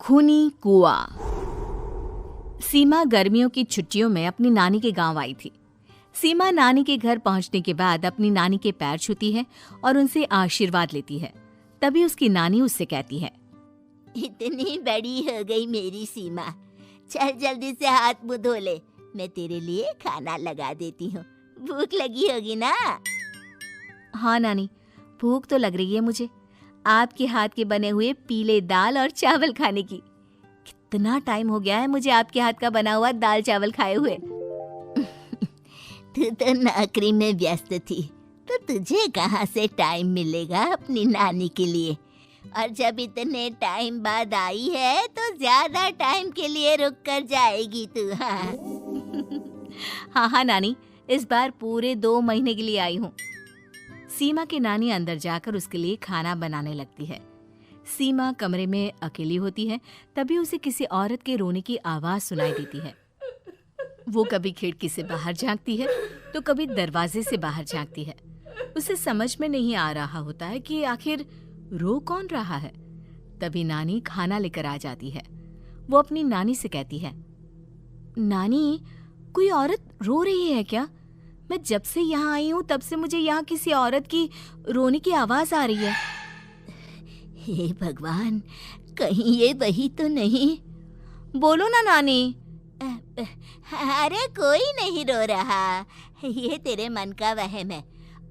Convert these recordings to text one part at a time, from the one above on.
खूनी कुआं। सीमा गर्मियों की छुट्टियों में अपनी नानी के गांव आई थी। सीमा नानी के घर पहुंचने के बाद अपनी नानी के पैर छूती है और उनसे आशीर्वाद लेती है। तभी उसकी नानी उससे कहती है, इतनी बड़ी हो गई मेरी सीमा, चल जल्दी से हाथ मुंह धो ले, मैं तेरे लिए खाना लगा देती हूँ। भूख लगी होगी ना? हाँ नानी, भूख तो लग रही है मुझे, आपके हाथ के बने हुए पीले दाल और चावल खाने की। कितना टाइम हो गया है मुझे आपके हाथ का बना हुआ दाल चावल खाए हुए। तू तो नौकरी में व्यस्त थी, तो तुझे कहाँ से टाइम मिलेगा अपनी नानी के लिए? और जब इतने टाइम बाद आई है तो ज्यादा टाइम के लिए रुक कर जाएगी तू। हाँ हाँ नानी, इस बार पूरे 2 महीने के लिए आई हूँ। सीमा की नानी अंदर जाकर उसके लिए खाना बनाने लगती है। सीमा कमरे में अकेली होती है, तभी उसे किसी औरत के रोने की आवाज सुनाई देती है। वो कभी खिड़की से बाहर झांकती है तो कभी दरवाजे से बाहर झांकती है। उसे समझ में नहीं आ रहा होता है कि आखिर रो कौन रहा है। तभी नानी खाना लेकर आ जाती है। वो अपनी नानी से कहती है, नानी, कोई औरत रो रही है क्या? मैं जब से यहाँ आई हूँ तब से मुझे यहाँ किसी औरत की रोने की आवाज आ रही है। हे भगवान, कहीं ये वही तो नहीं? बोलो ना नानी। अरे कोई नहीं रो रहा, ये तेरे मन का वहम है।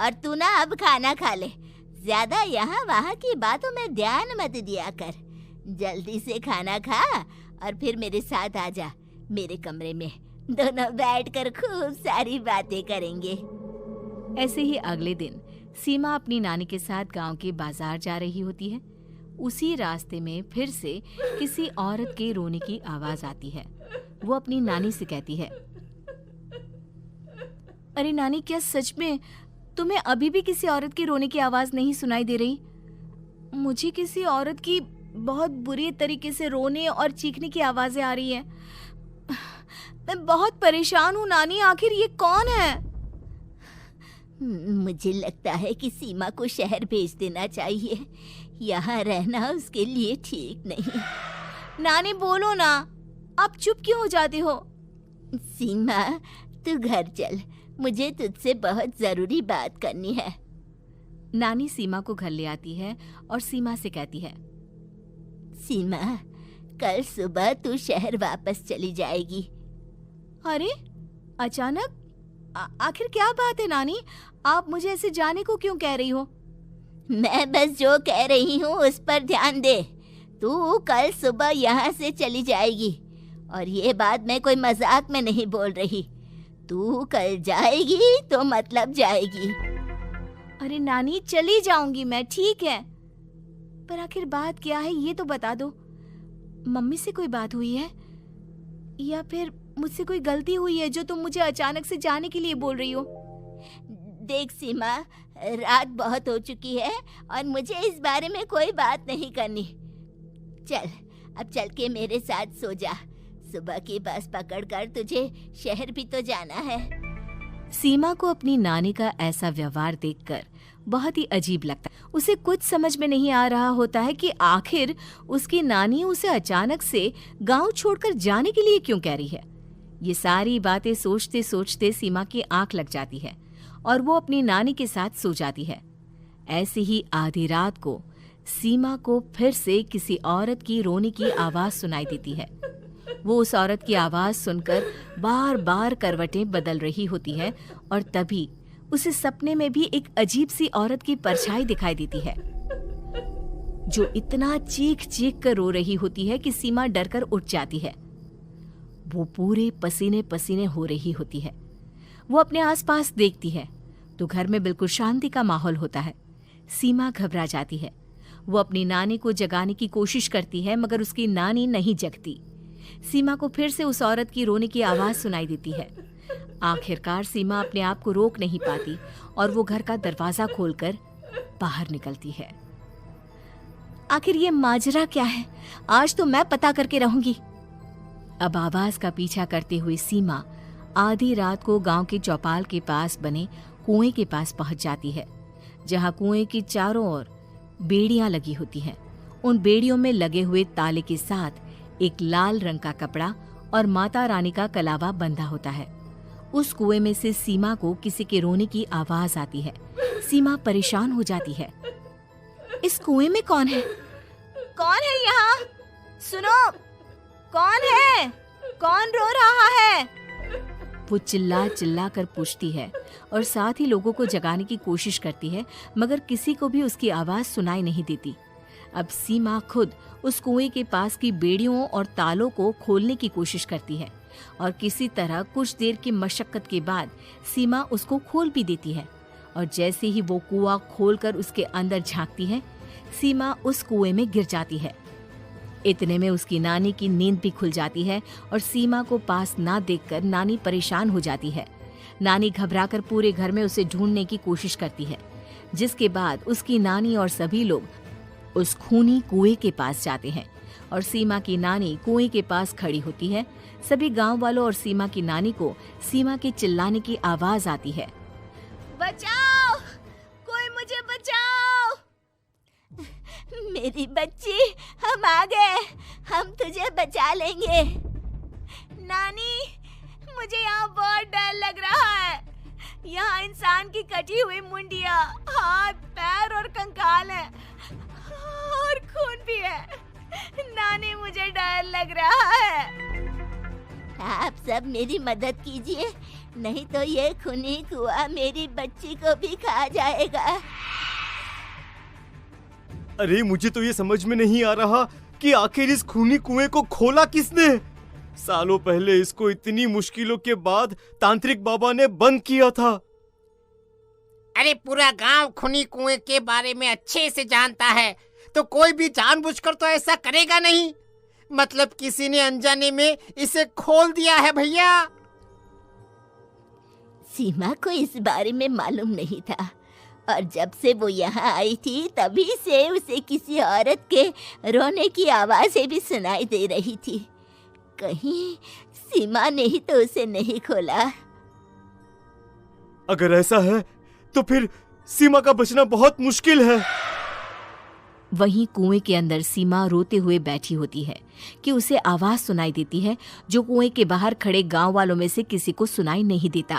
और तू ना अब खाना खा ले, ज्यादा यहाँ वहाँ की बातों में ध्यान मत दिया कर। जल्दी से खाना खा और फिर मेरे साथ आ जा मेरे कमरे में, दोनों बैठकर खूब सारी बातें करेंगे। ऐसे ही अगले दिन सीमा अपनी नानी के साथ गांव के बाजार जा रही होती है। उसी रास्ते में फिर से किसी औरत के रोने की आवाज आती है। वो अपनी नानी से कहती है, अरे नानी, क्या सच में तुम्हें अभी भी किसी औरत की रोने की आवाज नहीं सुनाई दे रही? मुझे किसी औरत की बहुत बुरी तरीके से रोने और चीखने की आवाजें आ रही हैं। मैं बहुत परेशान हूँ नानी, आखिर ये कौन है? मुझे लगता है कि सीमा को शहर भेज देना चाहिए, यहाँ रहना उसके लिए ठीक नहीं। नानी बोलो ना, आप चुप क्यों हो जाती हो? सीमा, तू घर चल, मुझे तुझसे बहुत जरूरी बात करनी है। नानी सीमा को घर ले आती है और सीमा से कहती है, सीमा, कल सुबह तू शहर वापस चली जाएगी। अरे अचानक? आखिर क्या बात है नानी, आप मुझे ऐसे जाने को क्यों कह रही हो? मैं बस जो कह रही हूँ उस पर ध्यान दे। तू कल सुबह यहाँ से चली जाएगी, और ये बात मैं कोई मजाक में नहीं बोल रही। तू कल जाएगी तो मतलब जाएगी। अरे नानी, चली जाऊंगी मैं, ठीक है, पर आखिर बात क्या है ये तो बता दो। मम्मी से कोई बात हुई है या फिर मुझसे कोई गलती हुई है जो तुम मुझे अचानक से जाने के लिए बोल रही हो? देख सीमा, रात बहुत हो चुकी है और मुझे इस बारे में कोई बात नहीं करनी। चल, अब चल के मेरे साथ सो जा। सुबह की बस पकड़कर तुझे शहर भी तो जाना है। सीमा को अपनी नानी का ऐसा व्यवहार देखकर बहुत ही अजीब लगता है। उसे कुछ समझ में नहीं आ रहा होता है कि आखिर उसकी नानी उसे अचानक से गांव छोड़कर जाने के लिए क्यों कह रही है। ये सारी बातें सोचते सोचते सीमा की आंख लग जाती है और वो अपनी नानी के साथ सो जाती है। ऐसे ही आधी रात को सीमा को फिर से किसी औरत की रोने की आवाज सुनाई देती है। वो उस औरत की आवाज सुनकर बार बार करवटें बदल रही होती है और तभी उसे सपने में भी एक अजीब सी औरत की परछाई दिखाई देती है, जो इतना चीख चीख कर रो रही होती है कि सीमा डरकर उठ जाती है। वो पूरे पसीने पसीने हो रही होती है। वो अपने आसपास देखती है तो घर में बिल्कुल शांति का माहौल होता है। सीमा घबरा जाती है। वो अपनी नानी को जगाने की कोशिश करती है, मगर उसकी नानी नहीं जगती। सीमा को फिर से उस औरत की रोने की आवाज सुनाई देती है। आखिरकार सीमा अपने आप को रोक नहीं पाती और वो घर का दरवाजा खोलकर बाहर निकलती है। आखिर ये माजरा क्या है? आज तो मैं पता करके रहूंगी। अब आवाज का पीछा करते हुए सीमा आधी रात को गांव के चौपाल के पास बने कुएं के पास पहुंच जाती है, जहां कुएं की चारों ओर बेड़ियां लगी होती हैं उन बेड़ियों में लगे हुए ताले के साथ एक लाल रंग का कपड़ा और माता रानी का कलावा बंधा होता है। उस कुएं में से सीमा को किसी के रोने की आवाज आती है। सीमा परेशान हो जाती है। इस कुएं में कौन है? कौन है यहाँ? सुनो, कौन है? कौन रो रहा है? वो चिल्ला चिल्ला कर पूछती है और साथ ही लोगों को जगाने की कोशिश करती है, मगर किसी को भी उसकी आवाज सुनाई नहीं देती। अब सीमा खुद उस कुएं के पास की बेड़ियों और तालों को खोलने की कोशिश करती है और किसी तरह कुछ देर की मशक्कत के बाद सीमा उसको खोल भी देती है। और जैसे ही वो कुआं खोलकर उसके अंदर झांकती है, सीमा उस कुएं में गिर जाती है। इतने में उसकी नानी की नींद भी खुल जाती है और सीमा को पास ना देखकर नानी परेशान हो जाती है। नानी घबराकर पूरे घर में उसे ढूंढने की कोशिश करती है, जिसके बाद उसकी नानी और सभी लोग उस खूनी कुएं के पास जाते हैं और सीमा की नानी कुएं के पास खड़ी होती है। सभी गांव वालों और सीमा की नानी को सीमा के चिल्लाने की आवाज आती है। बचाओ, कोई मुझे बचाओ। मेरी बच्ची, हम आ गए, हम तुझे बचा लेंगे। नानी, मुझे यहाँ बहुत डर लग रहा है। यहाँ इंसान की कटी हुई मुंडिया, हाथ, पैर और कंकाल है और खून भी है। नानी, मुझे डर लग रहा है। आप सब मेरी मदद कीजिए, नहीं तो ये खूनी कुआं मेरी बच्ची को भी खा जाएगा। अरे मुझे तो ये समझ में नहीं आ रहा कि आखिर इस खूनी कुएं को खोला किसने। सालों पहले इसको इतनी मुश्किलों के बाद तांत्रिक बाबा ने बंद किया था। अरे पूरा गांव खूनी कुएं के बारे में अच्छे से जानता है, तो कोई भी जानबूझकर तो ऐसा करेगा नहीं। मतलब किसी ने अनजाने में इसे खोल दिया है भैया। सीमा को इस बारे में मालूम नहीं था और जब से वो यहाँ आई थी तभी से उसे किसी औरत के रोने की आवाजें भी सुनाई दे रही थी। कहीं सीमा ने ही तो उसे नहीं खोला। अगर ऐसा है तो फिर सीमा का बचना बहुत मुश्किल है। वहीं कुएं के अंदर सीमा रोते हुए बैठी होती है कि उसे आवाज सुनाई देती है जो कुएं के बाहर खड़े गांव वालों में से किसी को सुनाई नहीं देता।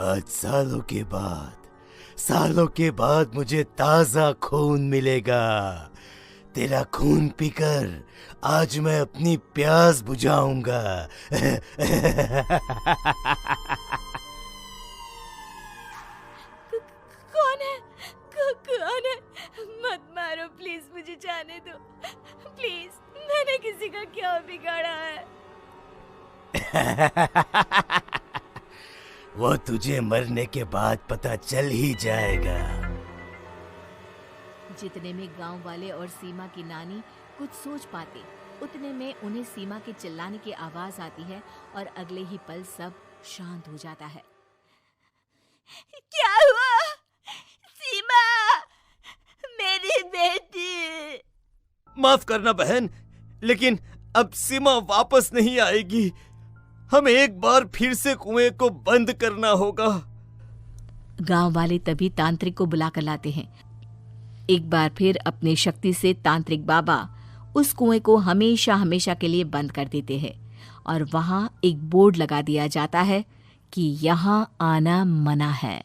आज सालों के बाद मुझे ताजा खून मिलेगा। तेरा खून पीकर आज मैं अपनी प्यास बुझाऊंगा। कौन है? मत मारो प्लीज, मुझे जाने दो प्लीज। मैंने किसी का क्या बिगाड़ा है? वो तुझे मरने के बाद पता चल ही जाएगा। जितने में गांव वाले और सीमा की नानी कुछ सोच पाते, उतने में उन्हें सीमा के चिल्लाने की आवाज आती है और अगले ही पल सब शांत हो जाता है। क्या हुआ? सीमा, मेरी बेटी। माफ करना बहन, लेकिन अब सीमा वापस नहीं आएगी। हमें एक बार फिर से कुएं को बंद करना होगा। गांव वाले तभी तांत्रिक को बुलाकर लाते हैं। एक बार फिर अपनी शक्ति से तांत्रिक बाबा उस कुएं को हमेशा हमेशा के लिए बंद कर देते हैं और वहां एक बोर्ड लगा दिया जाता है कि यहाँ आना मना है।